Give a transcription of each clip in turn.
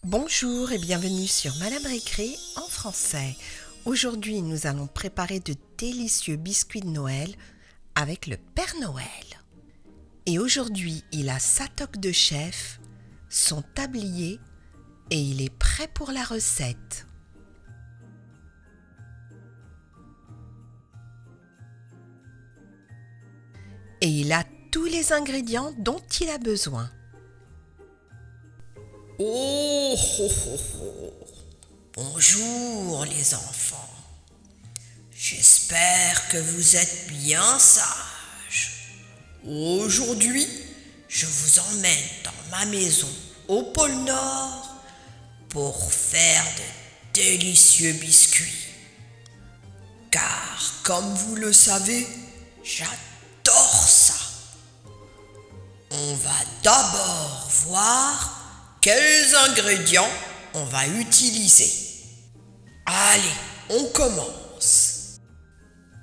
Bonjour et bienvenue sur Madame Récré en français. Aujourd'hui, nous allons préparer de délicieux biscuits de Noël avec le Père Noël. Et aujourd'hui, il a sa toque de chef, son tablier et il est prêt pour la recette. Et il a tous les ingrédients dont il a besoin. Oh, oh, oh, oh. Bonjour les enfants. J'espère que vous êtes bien sages. Aujourd'hui, je vous emmène dans ma maison au pôle Nord pour faire de délicieux biscuits. Car comme vous le savez, j'adore ça. On va d'abord voir quels ingrédients on va utiliser. Allez, on commence.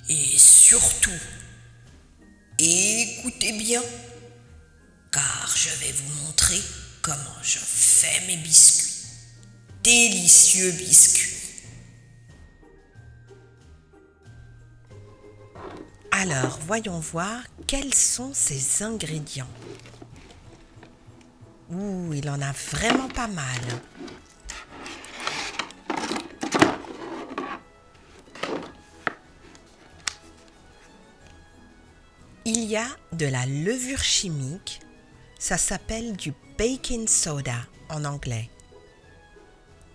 Et surtout, écoutez bien, car je vais vous montrer comment je fais mes biscuits. Délicieux biscuits. Alors, voyons voir quels sont ces ingrédients. Ouh, il en a vraiment pas mal. Il y a de la levure chimique, ça s'appelle du baking soda en anglais.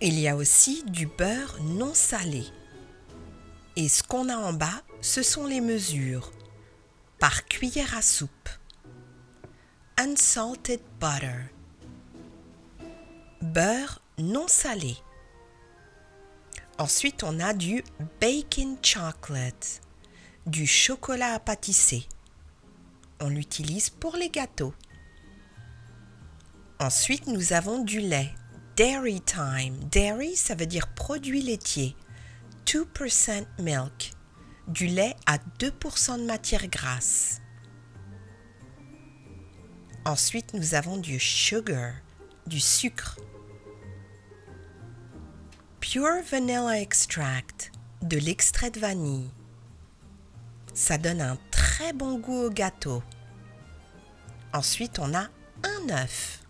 Il y a aussi du beurre non salé. Et ce qu'on a en bas, ce sont les mesures, par cuillère à soupe. Unsalted butter. Beurre non salé. Ensuite, on a du baking chocolate, du chocolat à pâtisser. On l'utilise pour les gâteaux. Ensuite, nous avons du lait, Dairy Time. Dairy, ça veut dire produit laitier. 2% milk, du lait à 2% de matière grasse. Ensuite, nous avons du sugar, du sucre. Pure Vanilla Extract, de l'extrait de vanille. Ça donne un très bon goût au gâteau. Ensuite, on a un œuf.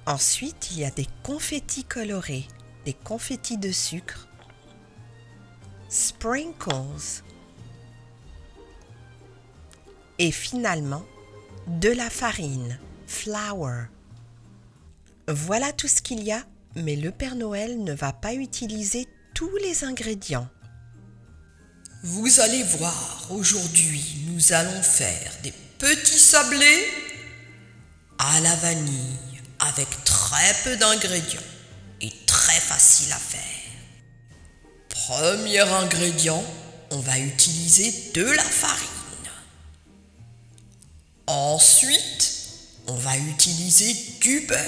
Ensuite, il y a des confettis colorés, des confettis de sucre. Sprinkles. Et finalement, de la farine, flour. Voilà tout ce qu'il y a. Mais le Père Noël ne va pas utiliser tous les ingrédients. Vous allez voir, aujourd'hui, nous allons faire des petits sablés à la vanille avec très peu d'ingrédients et très facile à faire. Premier ingrédient, on va utiliser de la farine. Ensuite, on va utiliser du beurre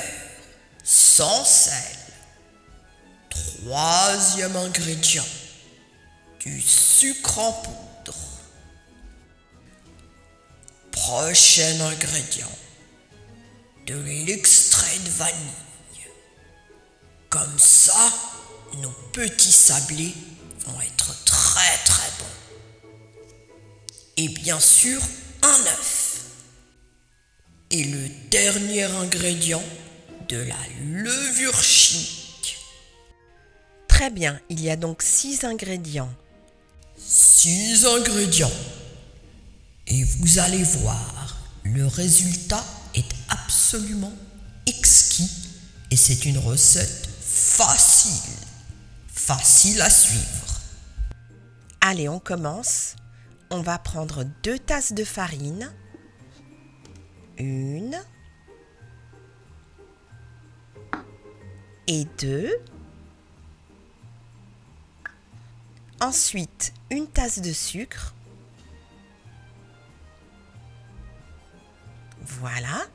sans sel. Troisième ingrédient, du sucre en poudre. Prochain ingrédient, de l'extrait de vanille. Comme ça, nos petits sablés vont être très très bons. Et bien sûr, un œuf. Et le dernier ingrédient, de la levure chimique. Très bien, il y a donc 6 ingrédients. 6 ingrédients. Et vous allez voir, le résultat est absolument exquis et c'est une recette facile. Facile à suivre. Allez, on commence. On va prendre 2 tasses de farine. 1 et 2. Ensuite, 1 tasse de sucre. Voilà.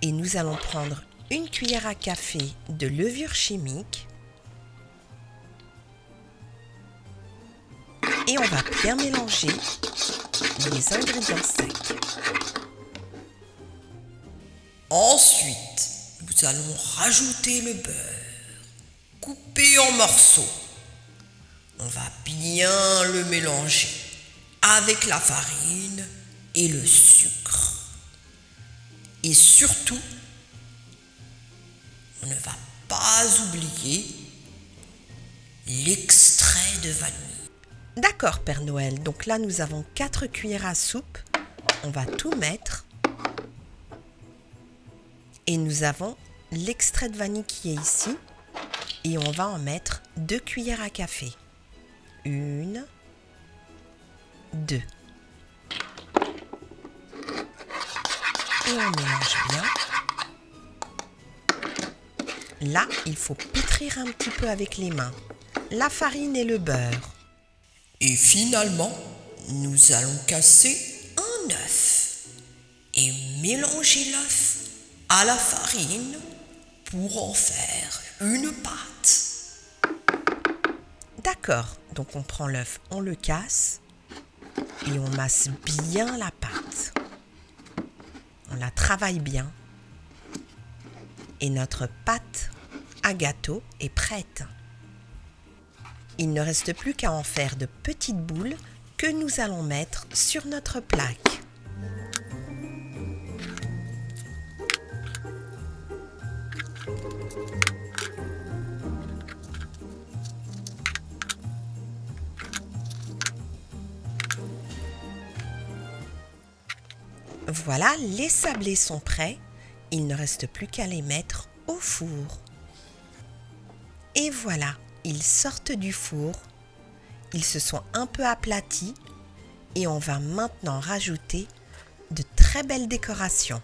Et nous allons prendre 1 cuillère à café de levure chimique. Et on va bien mélanger les ingrédients secs. Ensuite, vous nous allons rajouter le beurre, coupé en morceaux. On va bien le mélanger avec la farine et le sucre. Et surtout, on ne va pas oublier l'extrait de vanille. D'accord, Père Noël. Donc là, nous avons 4 cuillères à soupe. On va tout mettre. Et nous avons l'extrait de vanille qui est ici. Et on va en mettre 2 cuillères à café. 1, 2. Et on mélange bien. Là, il faut pétrir un petit peu avec les mains la farine et le beurre. Et finalement, nous allons casser un œuf et mélanger l'œuf à la farine pour en faire une pâte. D'accord, donc on prend l'œuf, on le casse et on masse bien la pâte. On la travaille bien et notre pâte à gâteau est prête. Il ne reste plus qu'à en faire de petites boules que nous allons mettre sur notre plaque. Voilà, les sablés sont prêts. Il ne reste plus qu'à les mettre au four. Et voilà, ils sortent du four. Ils se sont un peu aplatis et on va maintenant rajouter de très belles décorations.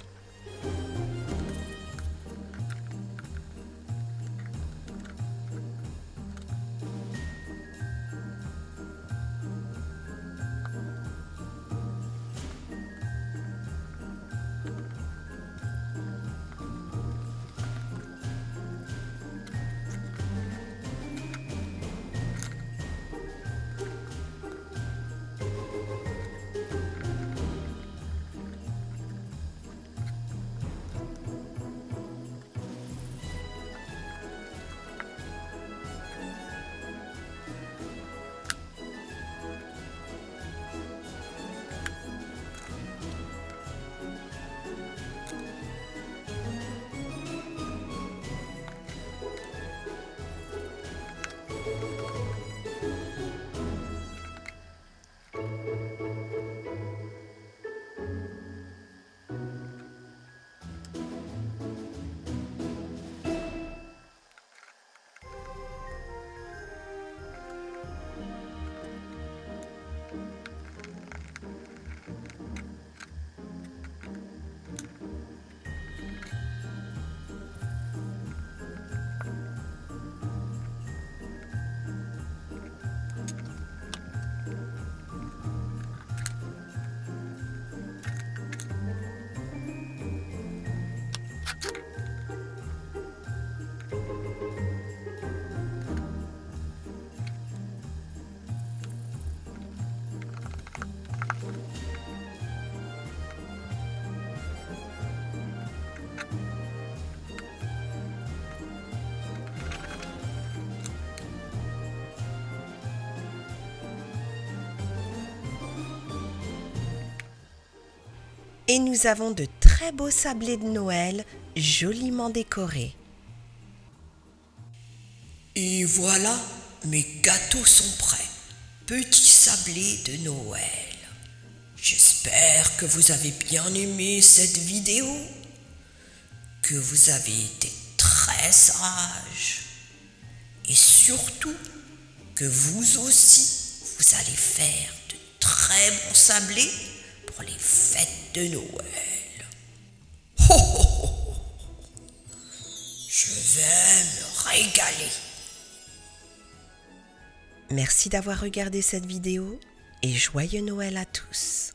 Et nous avons de très beaux sablés de Noël joliment décorés. Et voilà, mes gâteaux sont prêts. Petits sablés de Noël. J'espère que vous avez bien aimé cette vidéo, que vous avez été très sages et surtout que vous aussi, vous allez faire de très bons sablés pour les fêtes de Noël. Ho, ho, ho. Je vais me régaler. Merci d'avoir regardé cette vidéo et joyeux Noël à tous.